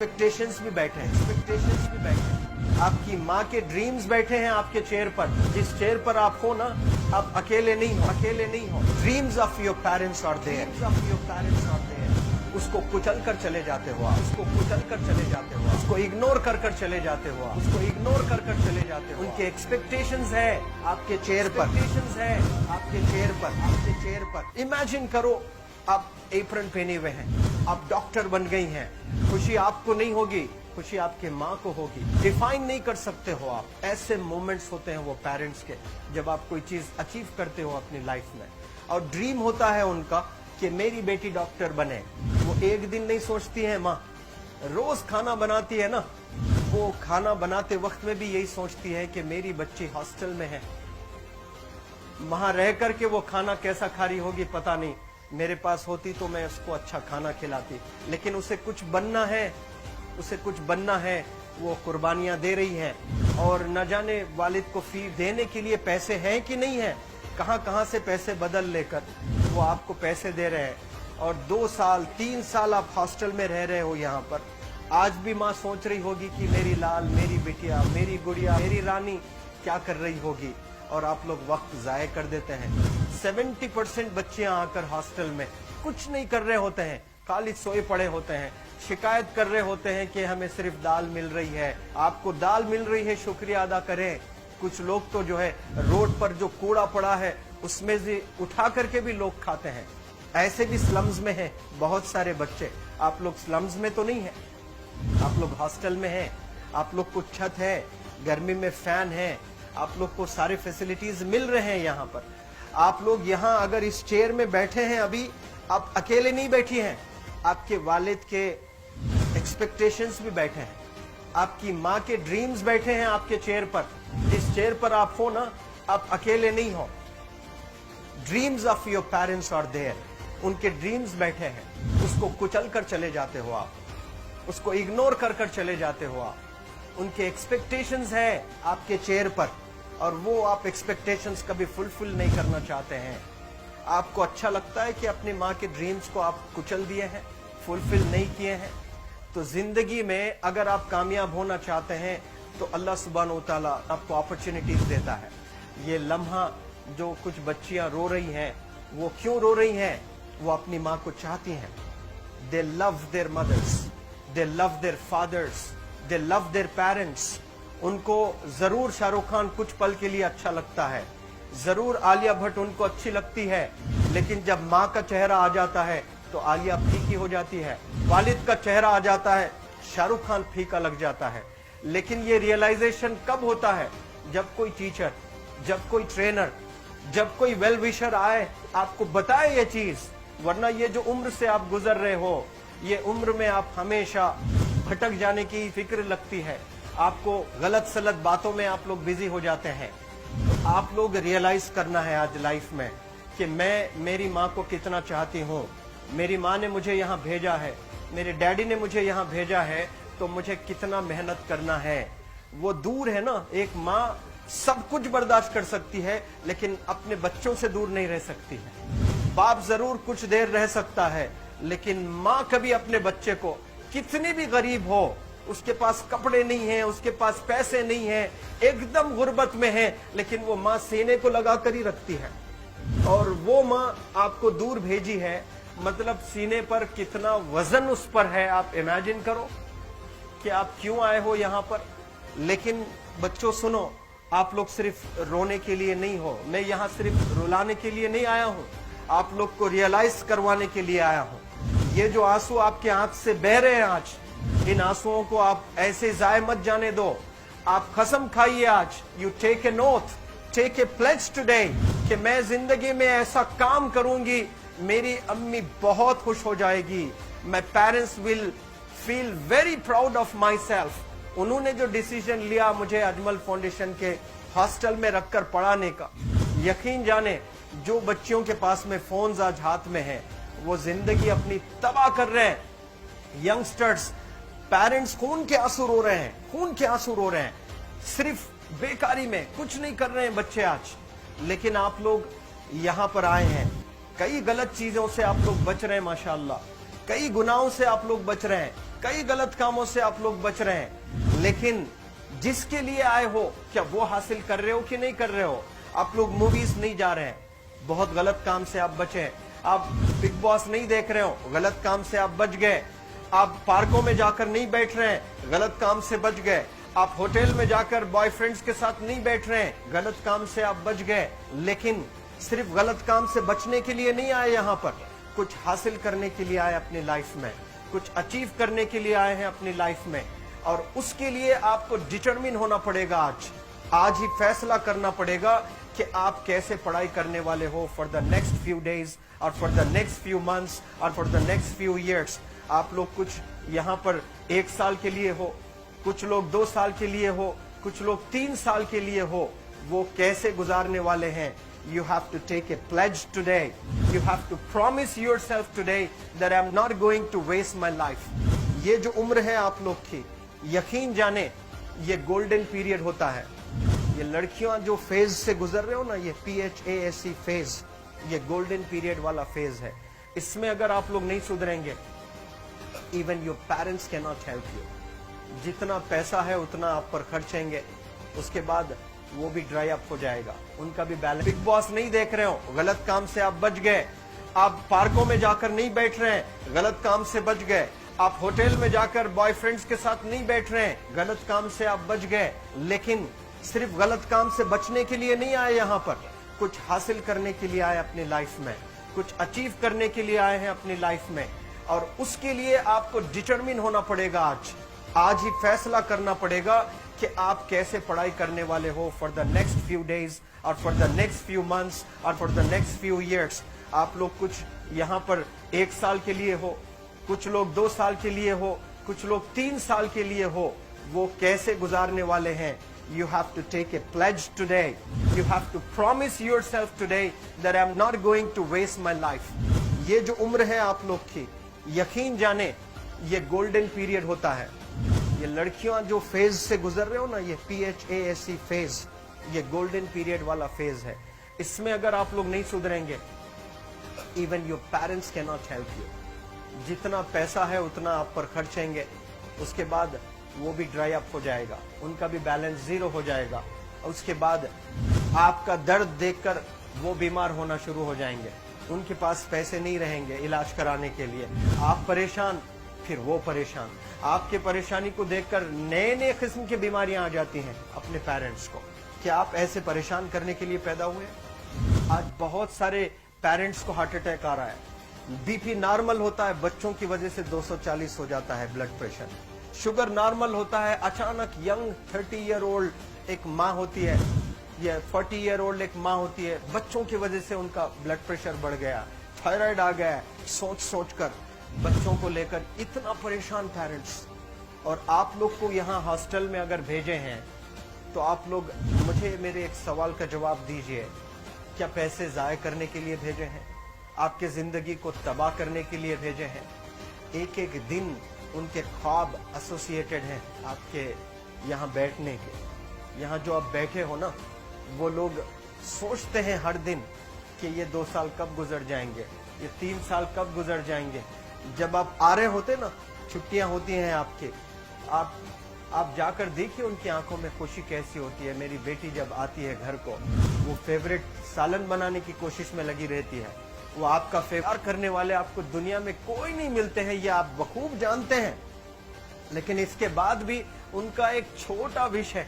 Expectations भी बैठे हैं, आपकी माँ के ड्रीम्स बैठे हैं आपके चेयर पर। जिस चेयर पर आप हो ना, आप अकेले नहीं हो। Dreams of your parents are there, उसको कुचल कर चले जाते हो आप, उसको इग्नोर कर चले जाते हो उनके एक्सपेक्टेशंस है आपके चेयर पर, इमेजिन करो आप एप्रन पहने हुए हैं, आप डॉक्टर बन गई हैं, खुशी आपको नहीं होगी, खुशी आपके माँ को होगी। डिफाइन नहीं कर सकते हो आप। ऐसे मोमेंट्स होते हैं वो पेरेंट्स के, जब आप कोई चीज अचीव करते हो अपनी लाइफ में, और ड्रीम होता है उनका कि मेरी बेटी डॉक्टर बने। वो एक दिन नहीं सोचती है माँ, रोज खाना बनाती है ना, वो खाना बनाते वक्त में भी यही सोचती है कि मेरी बच्ची हॉस्टल में है, वहां रह करके वो खाना कैसा खा रही होगी पता नहीं, मेरे पास होती तो मैं उसको अच्छा खाना खिलाती। लेकिन उसे कुछ बनना है, वो कुर्बानियां दे रही है, और न जाने वालिद को फी देने के लिए पैसे हैं कि नहीं है, कहां से पैसे बदल लेकर वो आपको पैसे दे रहे हैं। और 2 साल 3 साल आप हॉस्टल में रह रहे हो यहाँ पर। आज भी माँ सोच रही होगी कि मेरी लाल, मेरी बिटिया, मेरी गुड़िया, मेरी रानी क्या कर रही होगी, और आप लोग वक्त जाया कर देते हैं। 70% बच्चियां आकर हॉस्टल में कुछ नहीं कर रहे होते हैं, खाली सोए पड़े होते हैं, शिकायत कर रहे होते हैं कि हमें सिर्फ दाल मिल रही है। आपको दाल मिल रही है, शुक्रिया अदा करें। कुछ लोग तो जो है रोड पर जो कूड़ा पड़ा है उसमें से उठा करके भी लोग खाते हैं। ऐसे भी स्लम्स में हैं बहुत सारे बच्चे। आप लोग स्लम्स में तो नहीं है, आप लोग हॉस्टल में हैं, आप लोग को छत है, गर्मी में फैन है, आप लोग को सारे फैसिलिटीज मिल रहे हैं यहाँ पर। आप लोग यहाँ अगर इस चेयर में बैठे हैं अभी, आप अकेले नहीं बैठी हैं, आपके वालिद के एक्सपेक्टेशंस भी बैठे हैं, आपकी माँ के ड्रीम्स बैठे हैं आपके चेयर पर। जिस चेयर पर आप हो ना, आप अकेले नहीं हो। Dreams of your parents are there, उनके ड्रीम्स बैठे हैं, उसको कुचल कर चले जाते हो आप, उसको इग्नोर कर चले जाते हो आप। उनके एक्सपेक्टेशंस है आपके चेयर पर, और वो आप एक्सपेक्टेशंस कभी फुलफिल नहीं करना चाहते हैं। आपको अच्छा लगता है कि अपनी माँ के ड्रीम्स को आप कुचल दिए हैं, फुलफिल नहीं किए हैं। तो जिंदगी में अगर आप कामयाब होना चाहते हैं तो अल्लाह सुब्हान व तआला आपको अपॉर्चुनिटीज देता है। ये लम्हा जो कुछ बच्चियां रो रही हैं, वो क्यों रो रही हैं? वो अपनी माँ को चाहती हैं। They love their mothers, they love their fathers, they love their parents. उनको जरूर शाहरुख खान कुछ पल के लिए अच्छा लगता है, जरूर आलिया भट्ट उनको अच्छी लगती है, लेकिन जब माँ का चेहरा आ जाता है तो आलिया फीकी हो जाती है। वालिद का चेहरा आ जाता है, शाहरुख खान फीका लग जाता है। लेकिन ये रियलाइजेशन कब होता है? जब कोई टीचर, जब कोई ट्रेनर, जब कोई वेल विशर आए, आपको बताए ये चीज। वरना ये जो उम्र से आप गुजर रहे हो, ये उम्र में आप हमेशा भटक जाने की फिक्र लगती है, आपको गलत सलत बातों में आप लोग बिजी हो जाते हैं। तो आप लोग रियलाइज करना है आज लाइफ में कि मैं मेरी माँ को कितना चाहती हूँ। मेरी माँ ने मुझे यहाँ भेजा है, मेरे डैडी ने मुझे यहाँ भेजा है, तो मुझे कितना मेहनत करना है। वो दूर है ना, एक माँ सब कुछ बर्दाश्त कर सकती है, लेकिन अपने बच्चों से दूर नहीं रह सकती है। बाप जरूर कुछ देर रह सकता है, लेकिन माँ कभी अपने बच्चे को, कितनी भी गरीब हो, उसके पास कपड़े नहीं है, उसके पास पैसे नहीं है, एकदम गुर्बत में है, लेकिन वो माँ सीने को लगा कर ही रखती है। और वो माँ आपको दूर भेजी है, मतलब सीने पर कितना वजन उस पर है। आप इमेजिन करो कि आप क्यों आए हो यहाँ पर। लेकिन बच्चों सुनो, आप लोग सिर्फ रोने के लिए नहीं हो, मैं यहाँ सिर्फ रुलाने के लिए नहीं आया हूँ, आप लोग को रियलाइज करवाने के लिए आया हूँ। ये जो आंसू आपके आंख से बह रहे हैं आज, इन आंसुओं को आप ऐसे जाए मत जाने दो। आप कसम खाइए आज, you take a note, take a pledge today, कि मैं जिंदगी में ऐसा काम करूंगी, मेरी अम्मी बहुत खुश हो जाएगी। My parents will feel very proud of my self. उन्होंने जो डिसीजन लिया मुझे अजमल फाउंडेशन के हॉस्टल में रखकर पढ़ाने का, यकीन जाने जो बच्चियों के पास में फोन्स आज हाथ में है, वो जिंदगी अपनी तबाह कर रहे हैं। यंगस्टर्स, पेरेंट्स खून के आंसू रो रहे हैं, सिर्फ बेकारी में कुछ नहीं कर रहे हैं बच्चे आज। लेकिन आप लोग यहाँ पर आए हैं, कई गलत चीजों से आप लोग बच रहे हैं माशाअल्लाह, कई गुनाहों से आप लोग बच रहे हैं, कई गलत कामों से आप लोग बच रहे हैं, लेकिन जिसके लिए आए हो क्या वो हासिल कर रहे हो कि नहीं कर रहे हो? आप लोग मूवीज नहीं जा रहे हैं, बहुत गलत काम से आप बचे हैं। आप बिग बॉस नहीं देख रहे हो, गलत काम से आप बच गए। आप पार्कों में जाकर नहीं बैठ रहे हैं, गलत काम से बच गए। आप होटल में जाकर बॉयफ्रेंड्स के साथ नहीं बैठ रहे हैं, गलत काम से आप बच गए। लेकिन सिर्फ गलत काम से बचने के लिए नहीं आए यहाँ पर, कुछ हासिल करने के लिए आए अपनी लाइफ में, कुछ अचीव करने के लिए आए हैं अपनी लाइफ में। और उसके लिए आपको डिटरमिन होना पड़ेगा। आज ही फैसला करना पड़ेगा कि आप कैसे पढ़ाई करने वाले हो for the next few days और for the next few months और for the next few years. आप लोग कुछ यहाँ पर 1 साल के लिए हो, कुछ लोग 2 साल के लिए हो, कुछ लोग 3 साल के लिए हो, वो कैसे गुजारने वाले हैं? You have to take a pledge today. You have to promise yourself today that I'm not going to waste my life. ये जो उम्र है आप लोग की, यकीन जाने ये गोल्डन पीरियड होता है। ये लड़कियां जो फेज से गुजर रहे हो ना, ये PHASE फेज, ये गोल्डन पीरियड वाला फेज है। इसमें अगर आप लोग नहीं सुधरेंगे, even your parents can not help you. जितना पैसा है उतना आप पर खर्चेंगे, उसके बाद वो भी ड्राई अप हो जाएगा, उनका भी बैलेंस। बिग बॉस नहीं देख रहे हो, गलत काम से आप बच गए। आप पार्कों में जाकर नहीं बैठ रहे हैं, गलत काम से बच गए। आप होटल में जाकर बॉयफ्रेंड्स के साथ नहीं बैठ रहे हैं, गलत काम से आप बच गए। लेकिन सिर्फ गलत काम से बचने के लिए नहीं आए यहाँ पर, कुछ हासिल करने के लिए आए अपनी लाइफ में, कुछ अचीव करने के लिए आए हैं अपनी लाइफ में। और उसके लिए आपको डिटरमिन होना पड़ेगा। आज ही फैसला करना पड़ेगा कि आप कैसे पढ़ाई करने वाले हो for the next few days और for the next few months और for the next few years. आप लोग कुछ यहाँ पर 1 साल के लिए हो, कुछ लोग 2 साल के लिए हो, कुछ लोग 3 साल के लिए हो, वो कैसे गुजारने वाले हैं? You have to take a pledge today. You have to promise yourself today that I'm not going to waste my life. ये जो उम्र है आप लोग की, यकीन जाने ये गोल्डन पीरियड होता है। ये लड़कियां जो फेज से गुजर रहे हो ना, ये PHASE फेज, ये गोल्डन पीरियड वाला फेज है। इसमें अगर आप लोग नहीं सुधरेंगे, even your parents can not help you. जितना पैसा है उतना आप पर खर्चेंगे, उसके बाद वो भी ड्राई अप हो जाएगा, उनका भी बैलेंस जीरो हो जाएगा। और उसके बाद आपका दर्द देखकर वो बीमार होना शुरू हो जाएंगे, उनके पास पैसे नहीं रहेंगे इलाज कराने के लिए। आप परेशान, फिर वो परेशान। आपके परेशानी को देखकर नए नए किस्म की बीमारियां आ जाती हैं अपने पेरेंट्स को। क्या आप ऐसे परेशान करने के लिए पैदा हुए? आज बहुत सारे पेरेंट्स को हार्ट अटैक आ रहा है। BP नॉर्मल होता है, बच्चों की वजह से 240 हो जाता है ब्लड प्रेशर। शुगर नॉर्मल होता है, अचानक यंग 30 ईयर ओल्ड एक माँ होती है या 40 ईयर ओल्ड एक माँ होती है, बच्चों की वजह से उनका ब्लड प्रेशर बढ़ गया, थायराइड आ गया। सोच सोच कर बच्चों को लेकर इतना परेशान पेरेंट्स। और आप लोग को यहाँ हॉस्टल में अगर भेजे हैं तो आप लोग मुझे मेरे एक सवाल का जवाब दीजिए, क्या पैसे जाय करने के लिए भेजे हैं? आपके जिंदगी को तबाह करने के लिए भेजे हैं? एक एक दिन उनके ख्वाब एसोसिएटेड हैं आपके यहाँ बैठने के। यहाँ जो आप बैठे हो ना, वो लोग सोचते हैं हर दिन कि ये 2 साल कब गुजर जाएंगे, ये 3 साल कब गुजर जाएंगे। जब आप आ रहे होते ना, छुट्टियां होती हैं आपके, आप जाकर देखिए उनकी आंखों में खुशी कैसी होती है। मेरी बेटी जब आती है घर को, वो फेवरेट सालन बनाने की कोशिश में लगी रहती है। वो आपका फेवर करने वाले आपको दुनिया में कोई नहीं मिलते हैं, ये आप बखूब जानते हैं। लेकिन इसके बाद भी उनका एक छोटा विश है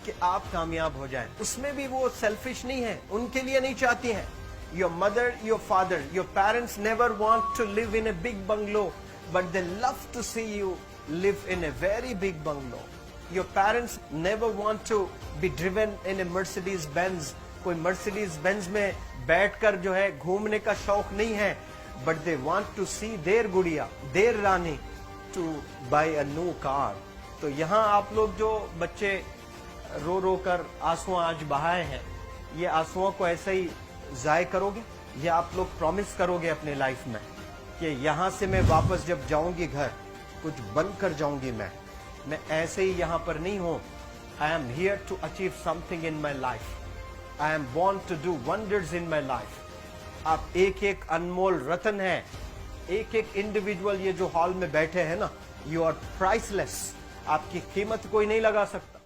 कि आप कामयाब हो जाएं। उसमें भी वो सेल्फिश नहीं है, उनके लिए नहीं चाहती हैं। Your mother, your father, your parents never want to live in a big bungalow, but they love to see you live in a very big bungalow. Your parents never want to be driven in a Mercedes Benz. कोई Mercedes Benz में बैठकर जो है घूमने का शौक नहीं है, but they want to see their गुड़िया, their Rani to buy a new car. तो यहाँ आप लोग जो बच्चे रो रो कर आंसू आज बहाए हैं, ये आंसुओं को ऐसे ही जाय करोगे या आप लोग प्रॉमिस करोगे अपने लाइफ में कि यहाँ से मैं वापस जब जाऊंगी घर, कुछ बनकर जाऊंगी। मैं ऐसे ही यहाँ पर नहीं हूँ। I am here to achieve something in my life. I am born to do wonders in my life. आप एक एक अनमोल रतन है, एक एक इंडिविजुअल ये जो हॉल में बैठे हैं ना, यू आर प्राइसलेस, आपकी कीमत कोई नहीं लगा सकता.